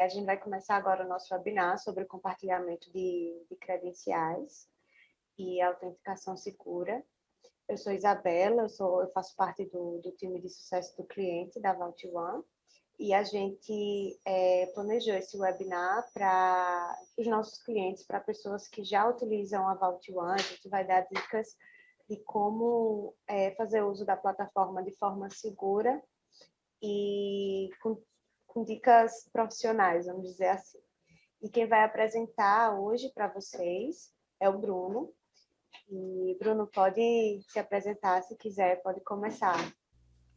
A gente vai começar agora o nosso webinar sobre o compartilhamento de credenciais e autenticação segura. Eu sou Isabela, eu faço parte do time de sucesso do cliente da VaultOne e a gente planejou esse webinar para os nossos clientes, para pessoas que já utilizam a VaultOne. A gente vai dar dicas de como fazer uso da plataforma de forma segura e com dicas profissionais, vamos dizer assim. E quem vai apresentar hoje para vocês é o Bruno. E Bruno, pode se apresentar se quiser, pode começar.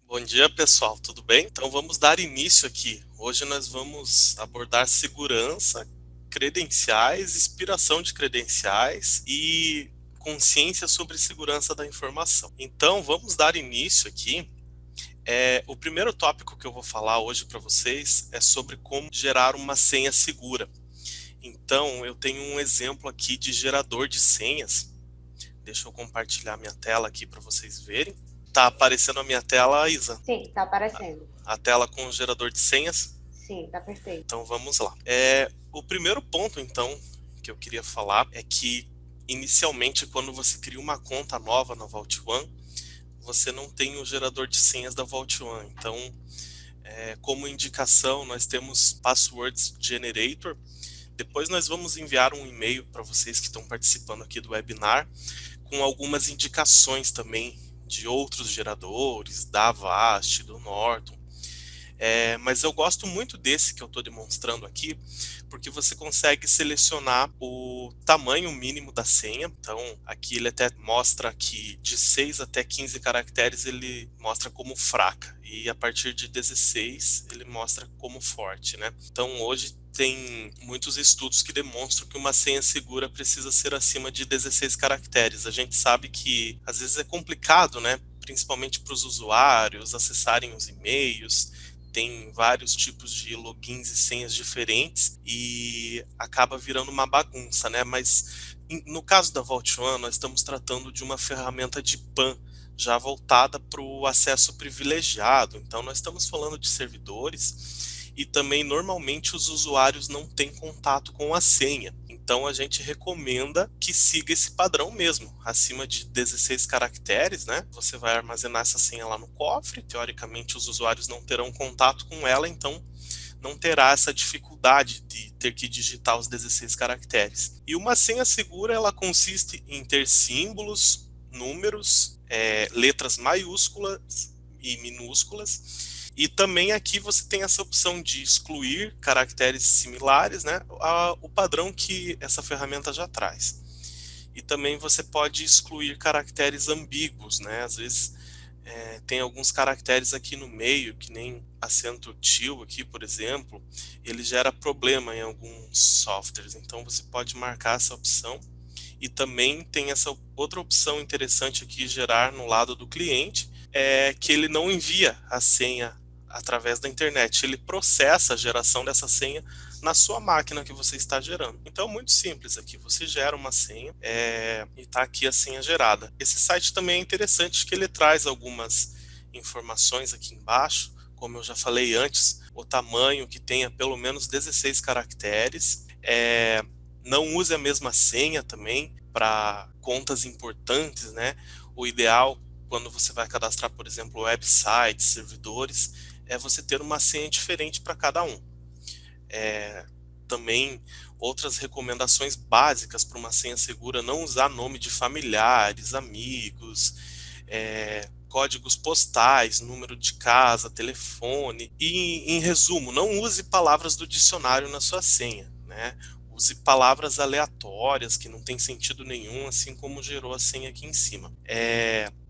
Bom dia, pessoal, tudo bem? Então vamos dar início aqui. Hoje nós vamos abordar segurança, credenciais, expiração de credenciais e consciência sobre segurança da informação. Então vamos dar início aqui. O primeiro tópico que eu vou falar hoje para vocês é sobre como gerar uma senha segura. Então eu tenho um exemplo aqui de gerador de senhas. Deixa eu compartilhar minha tela aqui para vocês verem. Tá aparecendo a minha tela, Isa? Sim, está aparecendo. A tela com o gerador de senhas? Sim, está perfeito. Então vamos lá. O primeiro ponto, então, que eu queria falar é que, inicialmente, quando você cria uma conta nova na VaultOne, você não tem o gerador de senhas da VaultOne. Então, como indicação, nós temos Passwords Generator. Depois nós vamos enviar um e-mail para vocês que estão participando aqui do webinar, com algumas indicações também de outros geradores, da Avast, do Norton. Mas eu gosto muito desse que eu estou demonstrando aqui, porque você consegue selecionar o tamanho mínimo da senha. Então, aqui ele até mostra que de 6 até 15 caracteres ele mostra como fraca, e a partir de 16 ele mostra como forte, né? Então, hoje tem muitos estudos que demonstram que uma senha segura precisa ser acima de 16 caracteres. A gente sabe que às vezes é complicado, né? Principalmente para os usuários acessarem os e-mails. Tem vários tipos de logins e senhas diferentes e acaba virando uma bagunça, né? Mas no caso da VaultOne, nós estamos tratando de uma ferramenta de PAN já voltada para o acesso privilegiado. Então, nós estamos falando de servidores e também normalmente os usuários não têm contato com a senha. Então a gente recomenda que siga esse padrão mesmo, acima de 16 caracteres, né? Você vai armazenar essa senha lá no cofre, teoricamente os usuários não terão contato com ela, então não terá essa dificuldade de ter que digitar os 16 caracteres. E uma senha segura, ela consiste em ter símbolos, números, letras maiúsculas e minúsculas. E também aqui você tem essa opção de excluir caracteres similares, né, o padrão que essa ferramenta já traz. E também você pode excluir caracteres ambíguos, né, às vezes tem alguns caracteres aqui no meio, que nem acento til aqui, por exemplo, ele gera problema em alguns softwares, então você pode marcar essa opção. E também tem essa outra opção interessante aqui, gerar no lado do cliente, que ele não envia a senha através da internet, ele processa a geração dessa senha na sua máquina que você está gerando. Então, muito simples aqui, você gera uma senha e está aqui a senha gerada. Esse site também é interessante que ele traz algumas informações aqui embaixo, como eu já falei antes, o tamanho que tenha pelo menos 16 caracteres, não use a mesma senha também para contas importantes, né? O ideal, quando você vai cadastrar, por exemplo, websites, servidores, é você ter uma senha diferente para cada um. Também outras recomendações básicas para uma senha segura: não usar nome de familiares, amigos, códigos postais, número de casa, telefone. E, em resumo, não use palavras do dicionário na sua senha, né? Use palavras aleatórias que não tem sentido nenhum, assim como gerou a senha aqui em cima.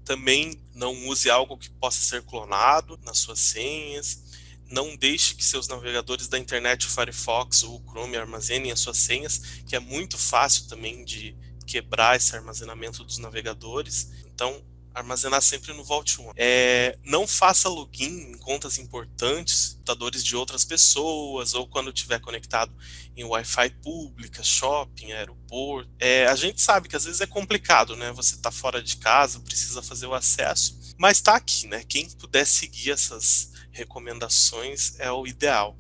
Também não use algo que possa ser clonado nas suas senhas. Não deixe que seus navegadores da internet, o Firefox ou o Chrome, armazenem as suas senhas, que é muito fácil também de quebrar esse armazenamento dos navegadores. Então, armazenar sempre no VaultOne. Não faça login em contas importantes, computadores de outras pessoas, ou quando estiver conectado em Wi-Fi pública, shopping, aeroporto. A gente sabe que às vezes é complicado, né? Você está fora de casa, precisa fazer o acesso, mas está aqui, né? Quem puder seguir essas recomendações é o ideal.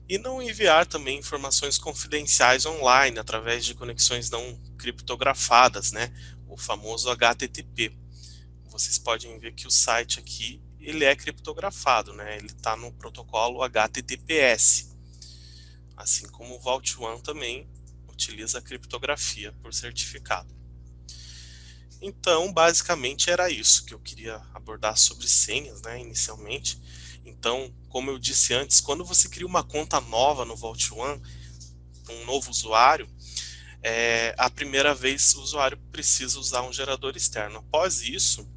E não enviar também informações confidenciais online através de conexões não criptografadas, né? O famoso HTTP. Vocês podem ver que o site aqui ele é criptografado, né? Ele está no protocolo HTTPS, assim como o Vault One também utiliza a criptografia por certificado. Então, basicamente era isso que eu queria abordar sobre senhas, né, inicialmente. Então, como eu disse antes, quando você cria uma conta nova no Vault One, um novo usuário, a primeira vez o usuário precisa usar um gerador externo. Após isso,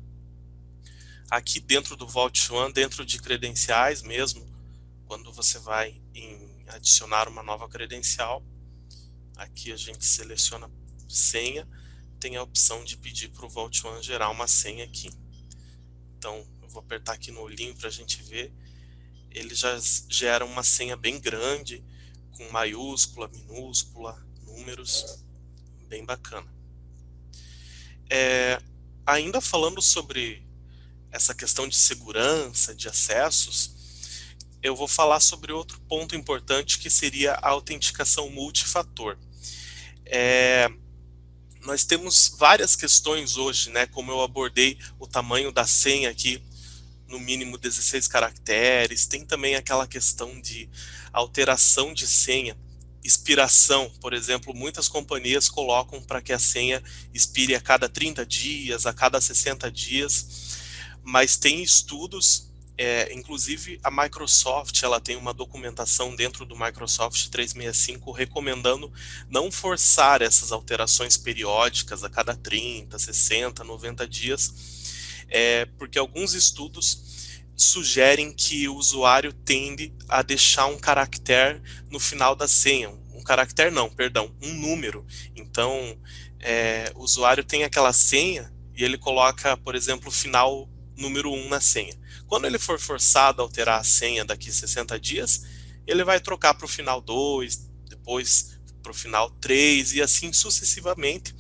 aqui dentro do Vault One, dentro de credenciais mesmo, quando você vai adicionar uma nova credencial, aqui a gente seleciona senha, tem a opção de pedir para o Vault One gerar uma senha aqui. Então, eu vou apertar aqui no olhinho para a gente ver. Ele já gera uma senha bem grande, com maiúscula, minúscula, números, bem bacana. Ainda falando sobre essa questão de segurança, de acessos, eu vou falar sobre outro ponto importante que seria a autenticação multifator. Nós temos várias questões hoje, né? Como eu abordei o tamanho da senha aqui, no mínimo 16 caracteres, tem também aquela questão de alteração de senha, expiração, por exemplo, muitas companhias colocam para que a senha expire a cada 30 dias, a cada 60 dias, mas tem estudos, inclusive a Microsoft, ela tem uma documentação dentro do Microsoft 365 recomendando não forçar essas alterações periódicas a cada 30, 60, 90 dias, porque alguns estudos sugerem que o usuário tende a deixar um caractere no final da senha. Um caractere não, perdão, um número. Então, o usuário tem aquela senha e ele coloca, por exemplo, o final número 1 na senha. Quando ele for forçado a alterar a senha daqui a 60 dias, ele vai trocar para o final 2, depois para o final 3 e assim sucessivamente.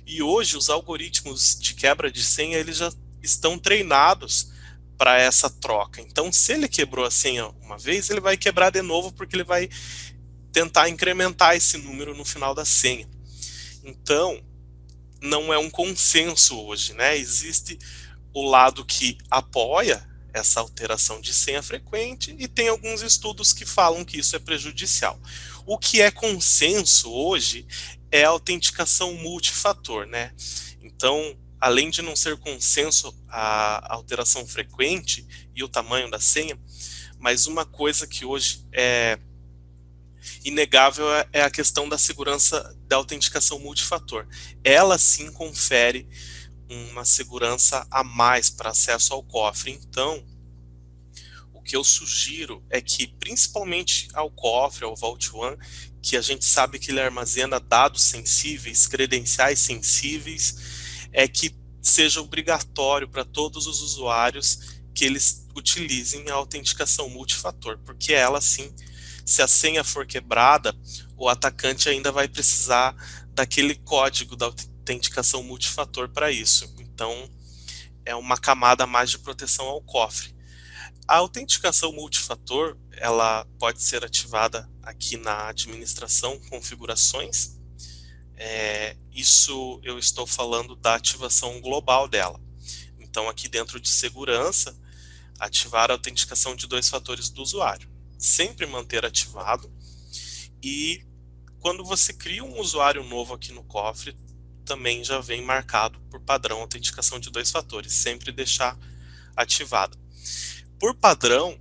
E hoje os algoritmos de quebra de senha eles já estão treinados para essa troca. Então, se ele quebrou a senha uma vez, ele vai quebrar de novo porque ele vai tentar incrementar esse número no final da senha. Então, não é um consenso hoje, né? Existe o lado que apoia essa alteração de senha frequente e tem alguns estudos que falam que isso é prejudicial. O que é consenso hoje é a autenticação multifator, né? Então, além de não ser consenso a alteração frequente e o tamanho da senha, mas uma coisa que hoje é inegável é a questão da segurança da autenticação multifator. Ela sim confere uma segurança a mais para acesso ao cofre. Então, o que eu sugiro é que, principalmente ao cofre, ao Vault One, que a gente sabe que ele armazena dados sensíveis, credenciais sensíveis, é que seja obrigatório para todos os usuários que eles utilizem a autenticação multifator, porque ela sim, se a senha for quebrada, o atacante ainda vai precisar daquele código da autenticação multifator para isso. Então, é uma camada a mais de proteção ao cofre. A autenticação multifator, ela pode ser ativada aqui na administração, configurações. Isso eu estou falando da ativação global dela. Então, aqui dentro de segurança, ativar a autenticação de 2 fatores do usuário. Sempre manter ativado. E quando você cria um usuário novo aqui no cofre, também já vem marcado por padrão autenticação de 2 fatores. Sempre deixar ativada. Por padrão,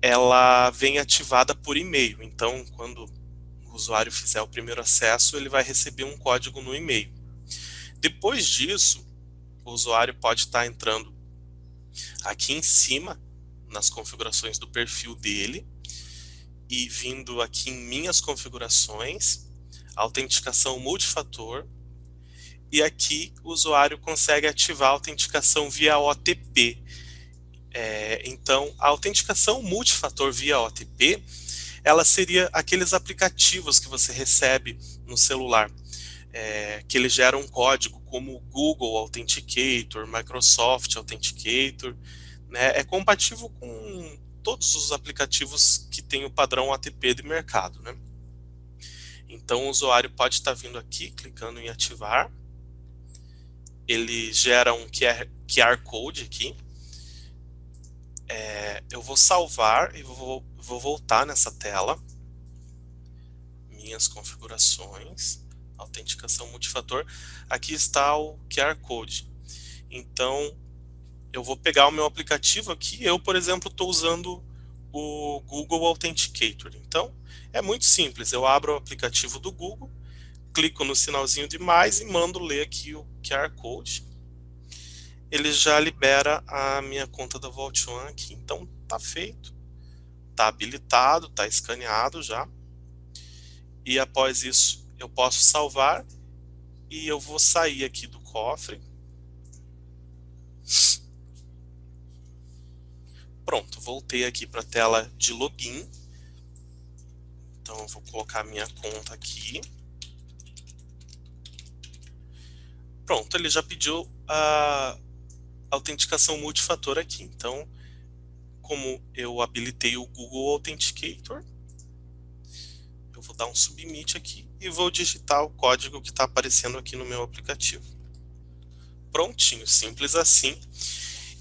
ela vem ativada por e-mail. Então, quando o usuário fizer o primeiro acesso, ele vai receber um código no e-mail. Depois disso, o usuário pode estar entrando aqui em cima, nas configurações do perfil dele, e vindo aqui em minhas configurações, autenticação multifator, e aqui o usuário consegue ativar a autenticação via OTP. Então, a autenticação multifator via OTP, ela seria aqueles aplicativos que você recebe no celular, que ele gera um código, como o Google Authenticator, Microsoft Authenticator, né? É compatível com todos os aplicativos que têm o padrão ATP de mercado, né? Então o usuário pode estar vindo aqui, clicando em ativar. Ele gera um QR Code aqui. Eu vou salvar e vou voltar nessa tela. Minhas configurações, autenticação multifator. Aqui está o QR Code. Então, eu vou pegar o meu aplicativo aqui. Eu, por exemplo, estou usando o Google Authenticator. Então, é muito simples. Eu abro o aplicativo do Google, clico no sinalzinho de mais e mando ler aqui o QR Code. Ele já libera a minha conta da Vault One aqui. Então, tá feito. Tá habilitado, tá escaneado já. E após isso, eu posso salvar e eu vou sair aqui do cofre. Pronto, voltei aqui para a tela de login. Então eu vou colocar minha conta aqui. Pronto, ele já pediu a autenticação multifator aqui. Então, como eu habilitei o Google Authenticator, eu vou dar um submit aqui e vou digitar o código que está aparecendo aqui no meu aplicativo. Prontinho, simples assim.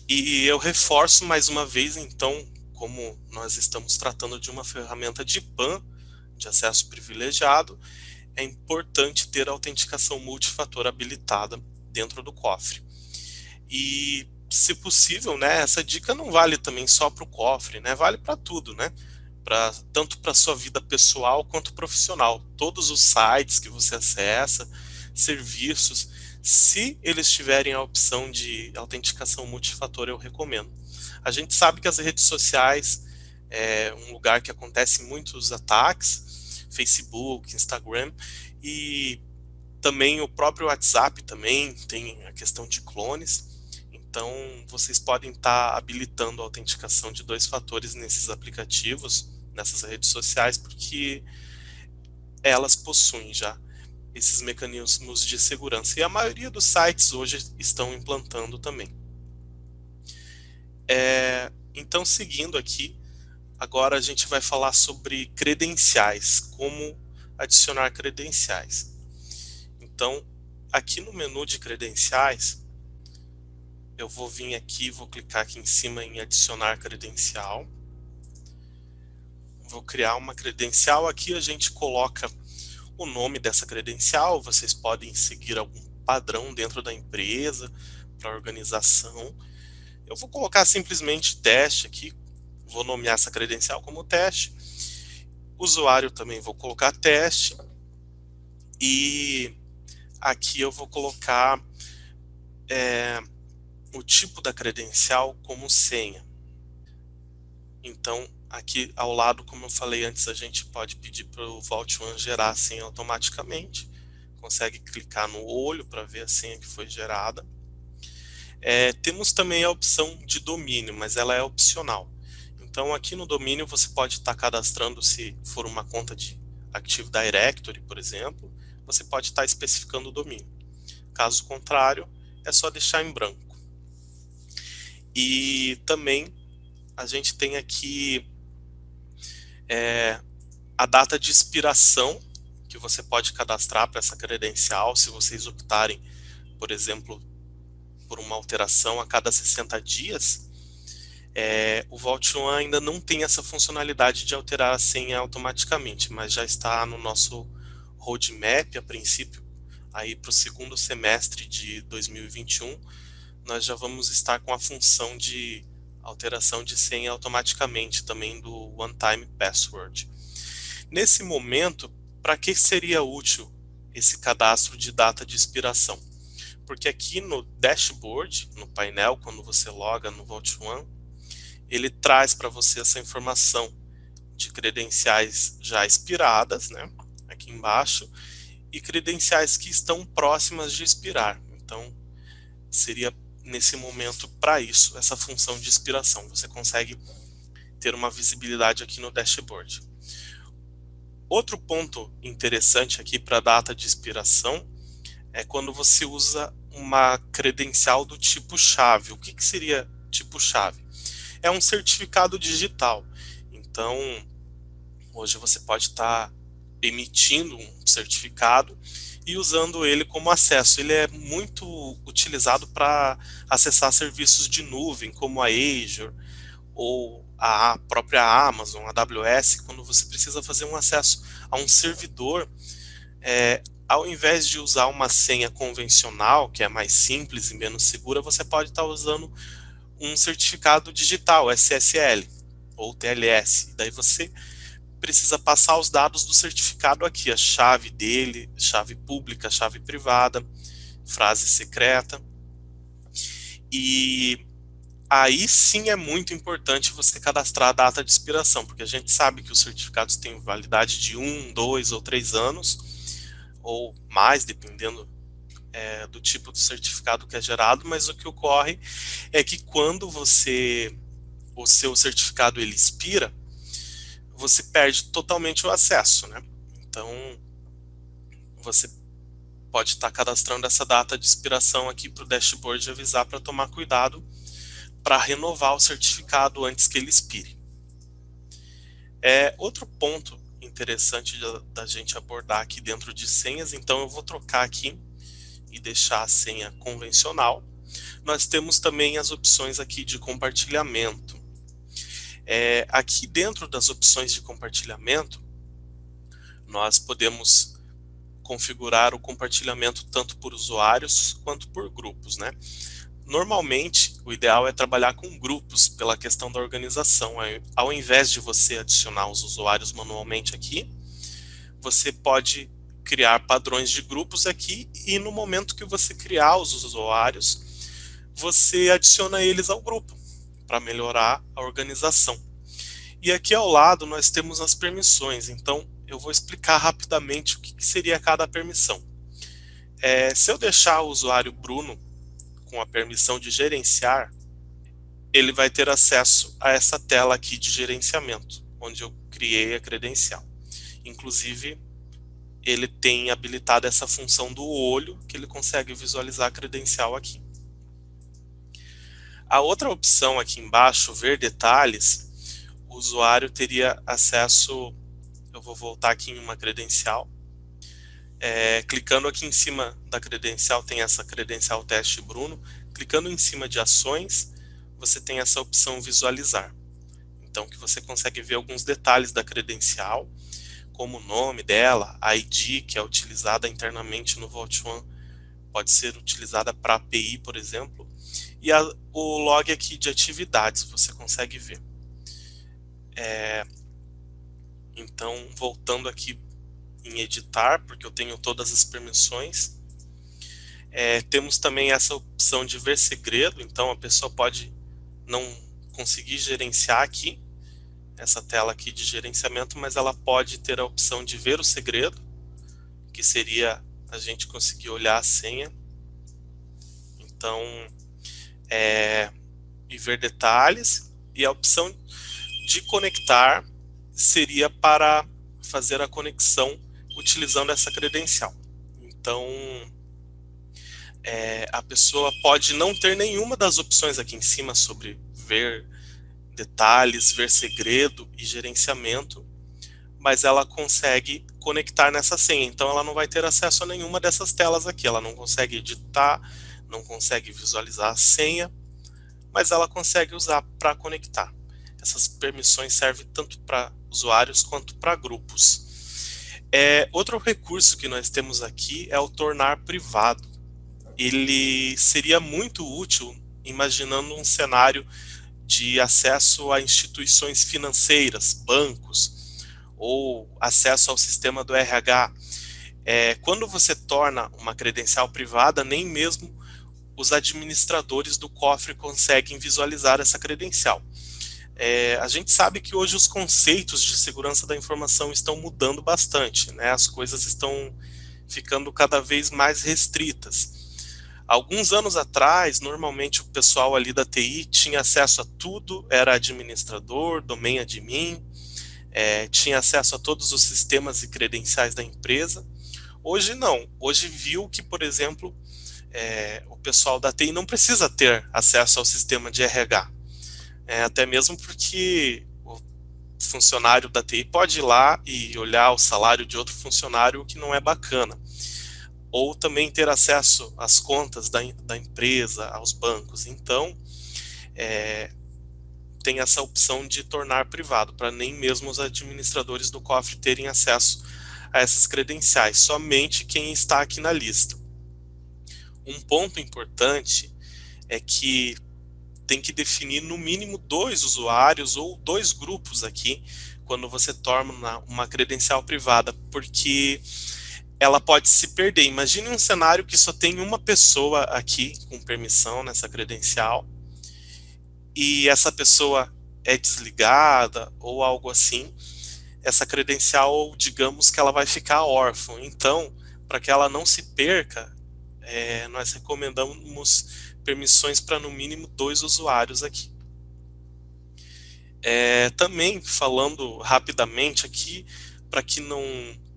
E eu reforço mais uma vez, então, como nós estamos tratando de uma ferramenta de PAN, de acesso privilegiado, é importante ter a autenticação multifator habilitada dentro do cofre. E, se possível, né, essa dica não vale também só para o cofre, né, vale para tudo, né? Tanto para a sua vida pessoal quanto profissional. Todos os sites que você acessa, serviços, se eles tiverem a opção de autenticação multifator, eu recomendo. A gente sabe que as redes sociais é um lugar que acontecem muitos ataques, Facebook, Instagram, e também o próprio WhatsApp também tem a questão de clones. Então, vocês podem estar habilitando a autenticação de 2 fatores nesses aplicativos, nessas redes sociais, porque elas possuem já esses mecanismos de segurança. E a maioria dos sites hoje estão implantando também. Então, seguindo aqui, agora a gente vai falar sobre credenciais, como adicionar credenciais. Então, aqui no menu de credenciais, eu vou vir aqui, vou clicar aqui em cima em adicionar credencial. Vou criar uma credencial. Aqui a gente coloca o nome dessa credencial. Vocês podem seguir algum padrão dentro da empresa, para a organização. Eu vou colocar simplesmente teste aqui. Vou nomear essa credencial como teste. Usuário também vou colocar teste. E aqui eu vou colocar o tipo da credencial como senha. Então, aqui ao lado, como eu falei antes, a gente pode pedir para o Vault One gerar a senha automaticamente. Consegue clicar no olho para ver a senha que foi gerada. Temos também a opção de domínio, mas ela é opcional. Então, aqui no domínio você pode estar cadastrando, se for uma conta de Active Directory, por exemplo, você pode estar especificando o domínio. Caso contrário, é só deixar em branco. E também a gente tem aqui a data de expiração que você pode cadastrar para essa credencial, se vocês optarem, por exemplo, por uma alteração a cada 60 dias. O Vault One ainda não tem essa funcionalidade de alterar a senha automaticamente, mas já está no nosso roadmap, a princípio, aí para o segundo semestre de 2021, nós já vamos estar com a função de alteração de senha automaticamente também do One Time Password. Nesse momento, para que seria útil esse cadastro de data de expiração? Porque aqui no dashboard, no painel, quando você loga no Vault One, ele traz para você essa informação de credenciais já expiradas, né, aqui embaixo, e credenciais que estão próximas de expirar. Então, seria nesse momento para isso, essa função de expiração. Você consegue ter uma visibilidade aqui no dashboard. Outro ponto interessante aqui para a data de expiração é quando você usa uma credencial do tipo chave. O que seria tipo chave? é um certificado digital. Então, hoje você pode estar emitindo um certificado e usando ele como acesso. Ele é muito utilizado para acessar serviços de nuvem, como a Azure ou a própria Amazon, a AWS, quando você precisa fazer um acesso a um servidor, ao invés de usar uma senha convencional, que é mais simples e menos segura, você pode estar usando um certificado digital, SSL ou TLS. Daí você precisa passar os dados do certificado aqui, a chave dele, chave pública, chave privada, frase secreta. E aí sim é muito importante você cadastrar a data de expiração, porque a gente sabe que os certificados têm validade de 1, 2 ou 3 anos, ou mais, dependendo do tipo de certificado que é gerado, mas o que ocorre é que quando o seu certificado ele expira, você perde totalmente o acesso, né? Então, você pode estar cadastrando essa data de expiração aqui para o dashboard avisar para tomar cuidado para renovar o certificado antes que ele expire. Outro ponto interessante da gente abordar aqui dentro de senhas, então eu vou trocar aqui e deixar a senha convencional. Nós temos também as opções aqui de compartilhamento. Aqui dentro das opções de compartilhamento, nós podemos configurar o compartilhamento tanto por usuários quanto por grupos, né? Normalmente, o ideal é trabalhar com grupos pela questão da organização. Ao invés de você adicionar os usuários manualmente aqui, você pode criar padrões de grupos aqui e no momento que você criar os usuários, você adiciona eles ao grupo para melhorar a organização. E aqui ao lado nós temos as permissões, então eu vou explicar rapidamente o que seria cada permissão. Se eu deixar o usuário Bruno com a permissão de gerenciar, ele vai ter acesso a essa tela aqui de gerenciamento, onde eu criei a credencial. Inclusive, ele tem habilitado essa função do olho, que ele consegue visualizar a credencial aqui. A outra opção aqui embaixo, ver detalhes, o usuário teria acesso, eu vou voltar aqui em uma credencial, clicando aqui em cima da credencial, tem essa credencial teste Bruno, clicando em cima de ações, você tem essa opção visualizar. Então, que você consegue ver alguns detalhes da credencial, como o nome dela, a ID, que é utilizada internamente no Vault One, pode ser utilizada para API, por exemplo, e o log aqui de atividades, você consegue ver. Então, voltando aqui em editar, porque eu tenho todas as permissões. Temos também essa opção de ver segredo, então a pessoa pode não conseguir gerenciar aqui, essa tela aqui de gerenciamento, mas ela pode ter a opção de ver o segredo, que seria a gente conseguir olhar a senha. Então, e ver detalhes, e a opção de conectar seria para fazer a conexão utilizando essa credencial. Então, a pessoa pode não ter nenhuma das opções aqui em cima sobre ver detalhes, ver segredo e gerenciamento, mas ela consegue conectar nessa senha. Então, ela não vai ter acesso a nenhuma dessas telas aqui. Ela não consegue editar, não consegue visualizar a senha, mas ela consegue usar para conectar. Essas permissões servem tanto para usuários quanto para grupos. Outro recurso que nós temos aqui é o tornar privado. Ele seria muito útil imaginando um cenário de acesso a instituições financeiras, bancos, ou acesso ao sistema do RH. Quando você torna uma credencial privada, nem mesmo os administradores do cofre conseguem visualizar essa credencial. A gente sabe que hoje os conceitos de segurança da informação estão mudando bastante, né? As coisas estão ficando cada vez mais restritas. Alguns anos atrás, normalmente o pessoal ali da TI tinha acesso a tudo, era administrador, domain admin, tinha acesso a todos os sistemas e credenciais da empresa. Hoje não, hoje viu que, por exemplo, o pessoal da TI não precisa ter acesso ao sistema de RH. Até mesmo porque o funcionário da TI pode ir lá e olhar o salário de outro funcionário, o que não é bacana. Ou também ter acesso às contas da empresa, aos bancos. Então, tem essa opção de tornar privado, para nem mesmo os administradores do cofre terem acesso a essas credenciais, somente quem está aqui na lista. Um ponto importante é que tem que definir no mínimo 2 usuários ou 2 grupos aqui, quando você torna uma credencial privada, porque ela pode se perder. Imagine um cenário que só tem uma pessoa aqui com permissão nessa credencial, e essa pessoa é desligada ou algo assim, essa credencial, digamos que ela vai ficar órfã. Então, para que ela não se perca, nós recomendamos permissões para no mínimo 2 usuários aqui. Também falando rapidamente aqui, para que não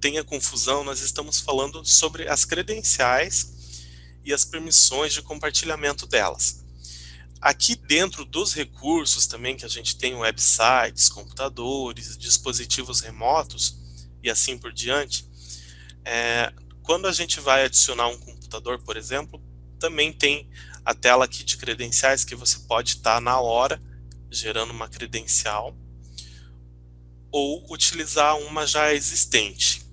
tenha confusão, nós estamos falando sobre as credenciais e as permissões de compartilhamento delas. Aqui dentro dos recursos também que a gente tem websites, computadores, dispositivos remotos e assim por diante, quando a gente vai adicionar um computador, por exemplo, também tem a tela aqui de credenciais que você pode estar na hora gerando uma credencial ou utilizar uma já existente.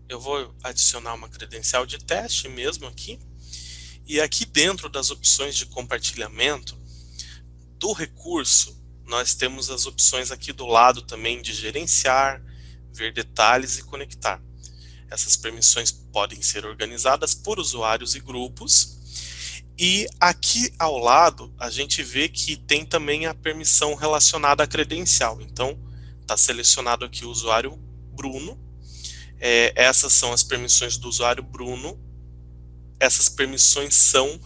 Eu vou adicionar uma credencial de teste mesmo aqui, e aqui dentro das opções de compartilhamento do recurso, nós temos as opções aqui do lado também de gerenciar, ver detalhes e conectar. Essas permissões podem ser organizadas por usuários e grupos. E aqui ao lado, a gente vê que tem também a permissão relacionada à credencial. Então, está selecionado aqui o usuário Bruno. Essas são as permissões do usuário Bruno. Essas permissões são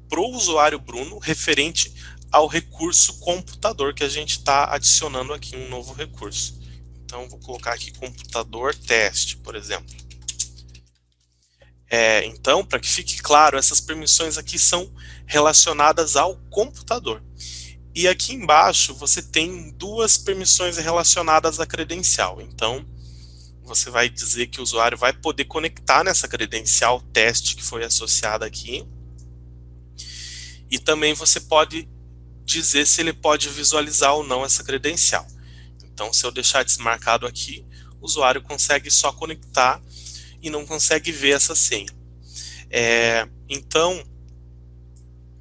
para o usuário Bruno referente ao recurso computador que a gente está adicionando aqui um novo recurso. Então, vou colocar aqui computador teste, por exemplo. Então, para que fique claro, essas permissões aqui são relacionadas ao computador. E aqui embaixo você tem 2 permissões relacionadas à credencial. Então, você vai dizer que o usuário vai poder conectar nessa credencial teste que foi associada aqui. E também você pode dizer se ele pode visualizar ou não essa credencial. Então, se eu deixar desmarcado aqui, o usuário consegue só conectar e não consegue ver essa senha. Então,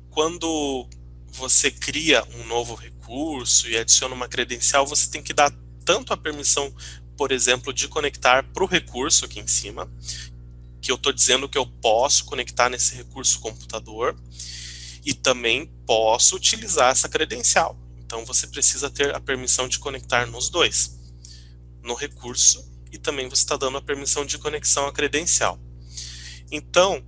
quando você cria um novo recurso e adiciona uma credencial, você tem que dar tanto a permissão, por exemplo, de conectar para o recurso aqui em cima, que eu estou dizendo que eu posso conectar nesse recurso computador, e também posso utilizar essa credencial. Então, você precisa ter a permissão de conectar nos dois, no recurso, e também você está dando a permissão de conexão à credencial. Então,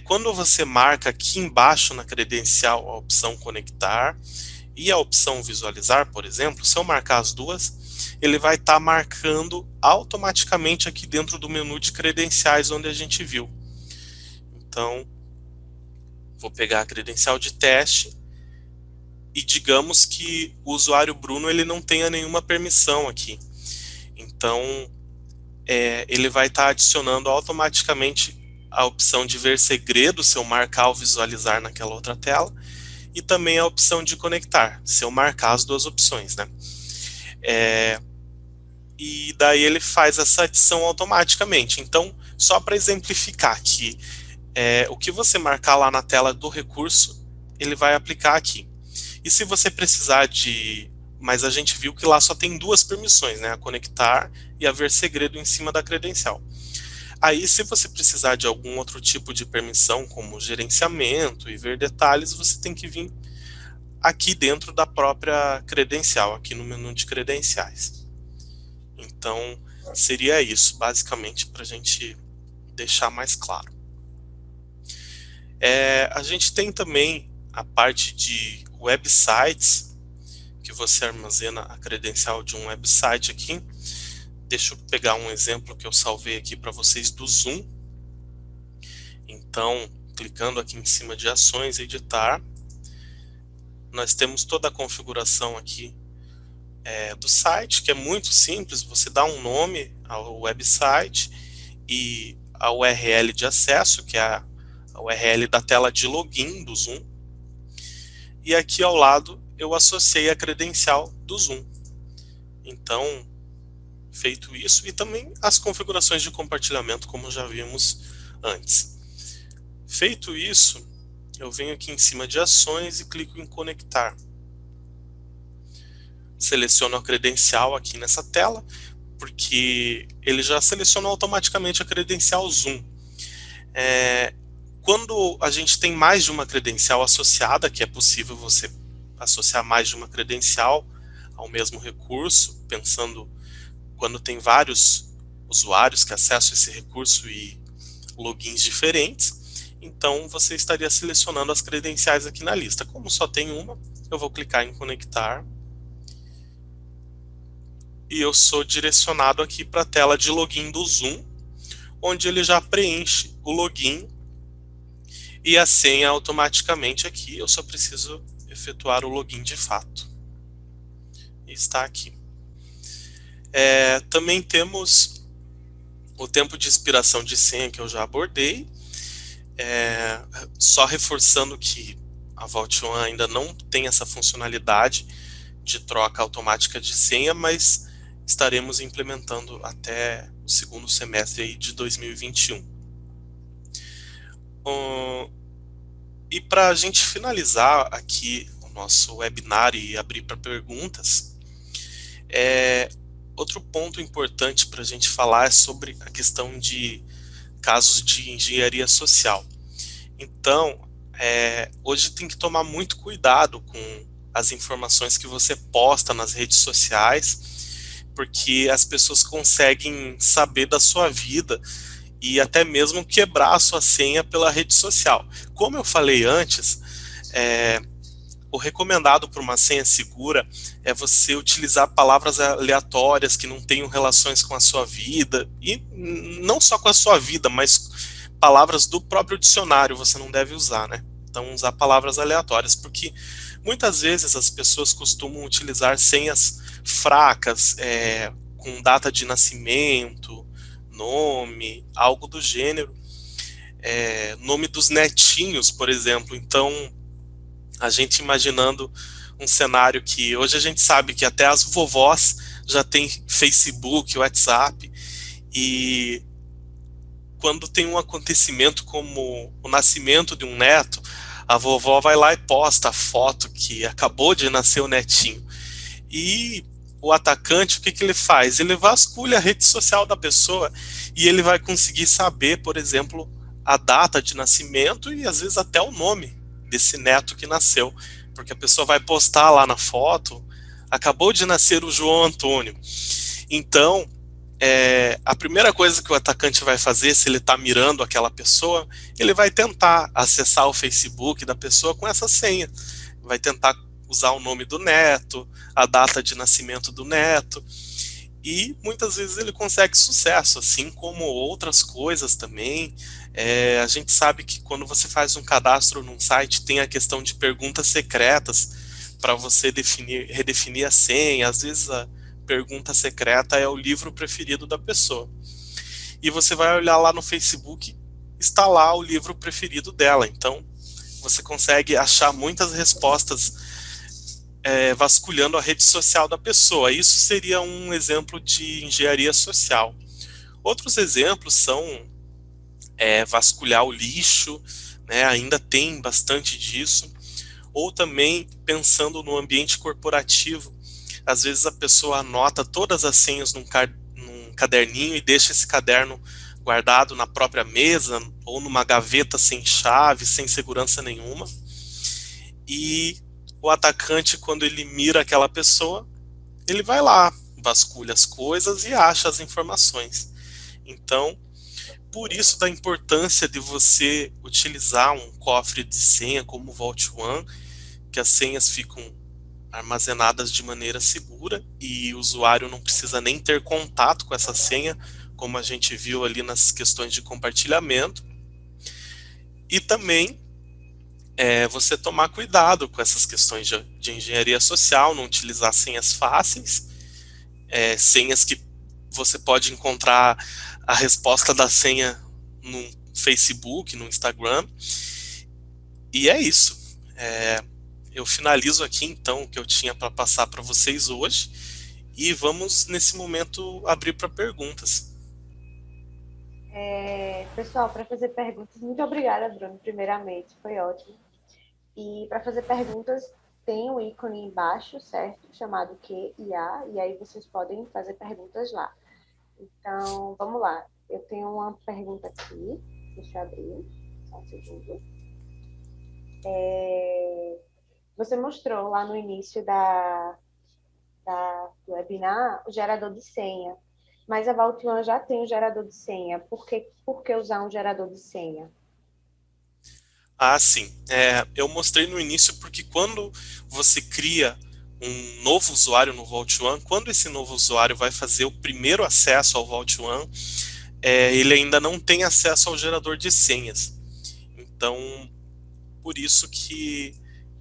quando você marca aqui embaixo na credencial a opção conectar e a opção visualizar, por exemplo, se eu marcar as duas, ele vai estar marcando automaticamente aqui dentro do menu de credenciais onde a gente viu. Então, vou pegar a credencial de teste e digamos que o usuário Bruno ele não tenha nenhuma permissão aqui. Então, ele vai estar adicionando automaticamente a opção de ver segredo, se eu marcar ou visualizar naquela outra tela, e também a opção de conectar, se eu marcar as duas opções, né? E daí ele faz essa adição automaticamente. Então, só para exemplificar que o que você marcar lá na tela do recurso, ele vai aplicar aqui. E se você precisar de... Mas a gente viu que lá só tem 2 permissões, né? A conectar e a ver segredo em cima da credencial. Aí, se você precisar de algum outro tipo de permissão, como gerenciamento e ver detalhes, você tem que vir aqui dentro da própria credencial, aqui no menu de credenciais. Então, seria isso, basicamente, para a gente deixar mais claro. A gente tem também a parte de websites, que você armazena a credencial de um website aqui. Deixa eu pegar um exemplo que eu salvei aqui para vocês do Zoom. Então, clicando aqui em cima de ações, editar, nós temos toda a configuração aqui do site, que é muito simples. Você dá um nome ao website e a URL de acesso, que é a URL da tela de login do Zoom. E aqui ao lado eu associei a credencial do Zoom. Então, feito isso, e também as configurações de compartilhamento, como já vimos antes. Feito isso, eu venho aqui em cima de ações e clico em conectar. Seleciono a credencial aqui nessa tela, porque ele já selecionou automaticamente a credencial Zoom. Quando a gente tem mais de uma credencial associada, que é possível você associar mais de uma credencial ao mesmo recurso, pensando quando tem vários usuários que acessam esse recurso e logins diferentes, então você estaria selecionando as credenciais aqui na lista. Como só tem uma, eu vou clicar em conectar e eu sou direcionado aqui para a tela de login do Zoom, onde ele já preenche o login e a senha automaticamente aqui. Eu só preciso efetuar o login de fato. E está aqui. Também temos o tempo de expiração de senha, que eu já abordei. Só reforçando que a Vault One ainda não tem essa funcionalidade de troca automática de senha, mas estaremos implementando até o segundo semestre aí de 2021. E para a gente finalizar aqui o nosso webinar e abrir para perguntas, outro ponto importante para a gente falar é sobre a questão de casos de engenharia social. Então, hoje tem que tomar muito cuidado com as informações que você posta nas redes sociais, porque as pessoas conseguem saber da sua vida e até mesmo quebrar a sua senha pela rede social. Como eu falei antes, o recomendado para uma senha segura é você utilizar palavras aleatórias que não tenham relações com a sua vida, e não só com a sua vida, mas palavras do próprio dicionário você não deve usar, né? Então, usar palavras aleatórias, porque muitas vezes as pessoas costumam utilizar senhas fracas, com data de nascimento, nome, algo do gênero, nome dos netinhos, por exemplo. Então, a gente imaginando um cenário que hoje a gente sabe que até as vovós já têm Facebook, WhatsApp, e quando tem um acontecimento como o nascimento de um neto, a vovó vai lá e posta a foto que acabou de nascer o netinho. E o atacante, o que ele faz? Ele vasculha a rede social da pessoa e ele vai conseguir saber, por exemplo, a data de nascimento e às vezes até o nome desse neto que nasceu, porque a pessoa vai postar lá na foto: acabou de nascer o João Antônio. Então, a primeira coisa que o atacante vai fazer, se ele está mirando aquela pessoa, ele vai tentar acessar o Facebook da pessoa com essa senha, vai tentar usar o nome do neto, a data de nascimento do neto, e muitas vezes ele consegue sucesso, assim como outras coisas também. A gente sabe que quando você faz um cadastro num site, tem a questão de perguntas secretas para você redefinir a senha. Às vezes a pergunta secreta é o livro preferido da pessoa. E você vai olhar lá no Facebook, está lá o livro preferido dela. Então, você consegue achar muitas respostas vasculhando a rede social da pessoa. Isso seria um exemplo de engenharia social. Outros exemplos são vasculhar o lixo, né, ainda tem bastante disso. Ou também, pensando no ambiente corporativo, às vezes a pessoa anota todas as senhas num caderninho e deixa esse caderno guardado na própria mesa ou numa gaveta sem chave, sem segurança nenhuma. E o atacante, quando ele mira aquela pessoa, ele vai lá, vasculha as coisas e acha as informações. Então, por isso da importância de você utilizar um cofre de senha como o Vault One, que as senhas ficam armazenadas de maneira segura e o usuário não precisa nem ter contato com essa senha, como a gente viu ali nas questões de compartilhamento. E também é você tomar cuidado com essas questões de engenharia social, não utilizar senhas fáceis, senhas que você pode encontrar a resposta da senha no Facebook, no Instagram, e é isso. Eu finalizo aqui então o que eu tinha para passar para vocês hoje e vamos nesse momento abrir para perguntas. Pessoal, para fazer perguntas, muito obrigada, Bruno, primeiramente, foi ótimo. E para fazer perguntas, tem um ícone embaixo, certo? Chamado QIA, e aí vocês podem fazer perguntas lá. Então, vamos lá. Eu tenho uma pergunta aqui, deixa eu abrir, só um segundo. Você mostrou lá no início do webinar o gerador de senha, mas a Vault One já tem um gerador de senha. Por que usar um gerador de senha? Ah, sim. Eu mostrei no início porque quando você cria um novo usuário no Vault One, quando esse novo usuário vai fazer o primeiro acesso ao Vault One, ele ainda não tem acesso ao gerador de senhas. Então, por isso que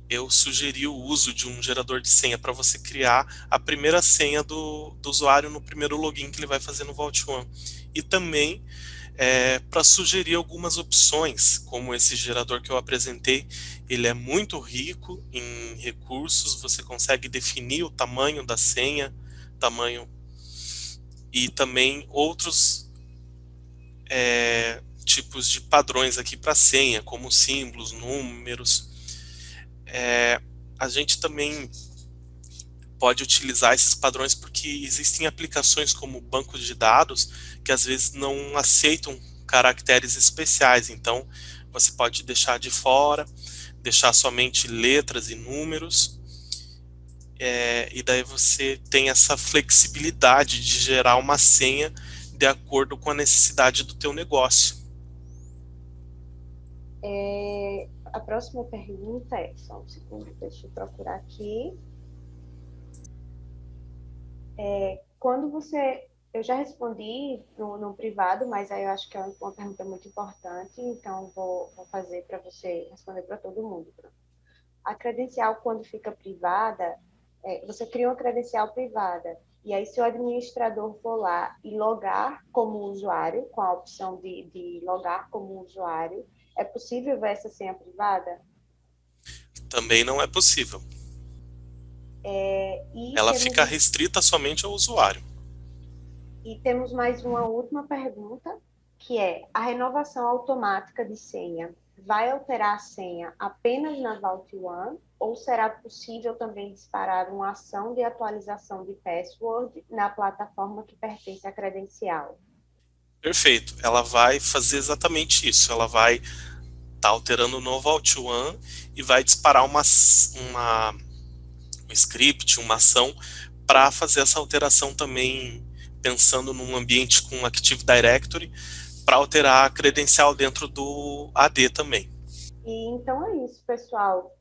eu sugeri o uso de um gerador de senha para você criar a primeira senha do usuário no primeiro login que ele vai fazer no Vault One. E também para sugerir algumas opções, como esse gerador que eu apresentei, ele é muito rico em recursos, você consegue definir o tamanho da senha, tamanho e também outros tipos de padrões aqui para senha, como símbolos, números. A gente também pode utilizar esses padrões porque existem aplicações como banco de dados que às vezes não aceitam caracteres especiais, então você pode deixar de fora, deixar somente letras e números, e daí você tem essa flexibilidade de gerar uma senha de acordo com a necessidade do teu negócio. A próxima pergunta é, só um segundo, deixa eu procurar aqui. Quando você. Eu já respondi no privado, mas aí eu acho que é uma pergunta muito importante, então vou fazer para você responder para todo mundo. A credencial, quando fica privada, você cria uma credencial privada, e aí se o administrador for lá e logar como usuário, com a opção de logar como usuário, é possível ver essa senha privada? Também não é possível. E Ela temos fica restrita somente ao usuário. E temos mais uma última pergunta, que é: a renovação automática de senha vai alterar a senha apenas na Vault One ou será possível também disparar uma ação de atualização de password na plataforma que pertence à credencial? Perfeito. Ela vai fazer exatamente isso. Ela vai estar alterando no Vault One e vai disparar um script, uma ação para fazer essa alteração também, pensando num ambiente com Active Directory, para alterar a credencial dentro do AD também. E então é isso, pessoal.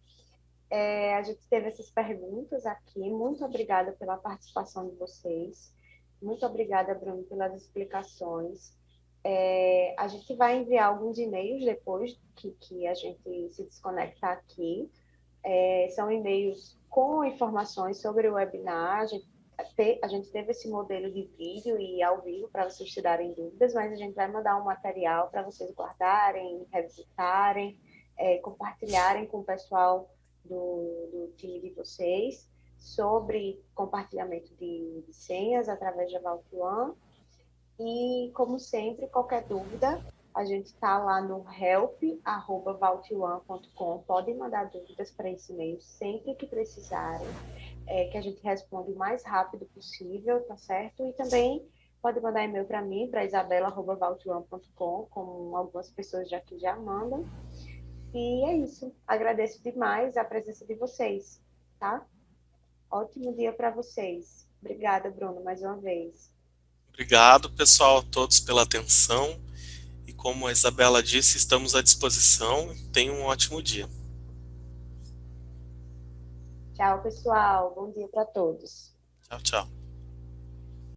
A gente teve essas perguntas aqui. Muito obrigada pela participação de vocês. Muito obrigada, Bruno, pelas explicações. A gente vai enviar alguns e-mails depois que a gente se desconectar aqui. São e-mails com informações sobre o webinar. A gente teve esse modelo de vídeo e ao vivo para vocês tirarem dúvidas, mas a gente vai mandar um material para vocês guardarem, revisitarem, compartilharem com o pessoal do time de vocês sobre compartilhamento de senhas através da Vault One. E, como sempre, qualquer dúvida, a gente está lá no help@vaultone.com. Podem mandar dúvidas para esse e-mail sempre que precisarem, que a gente responde o mais rápido possível, tá certo? E também pode mandar e-mail para mim, para isabela@vaultone.com, como algumas pessoas já aqui já mandam. E é isso. Agradeço demais a presença de vocês, tá? Ótimo dia para vocês. Obrigada, Bruno, mais uma vez. Obrigado, pessoal, a todos pela atenção. E como a Isabela disse, estamos à disposição. Tenham um ótimo dia. Tchau, pessoal. Bom dia para todos. Tchau, tchau.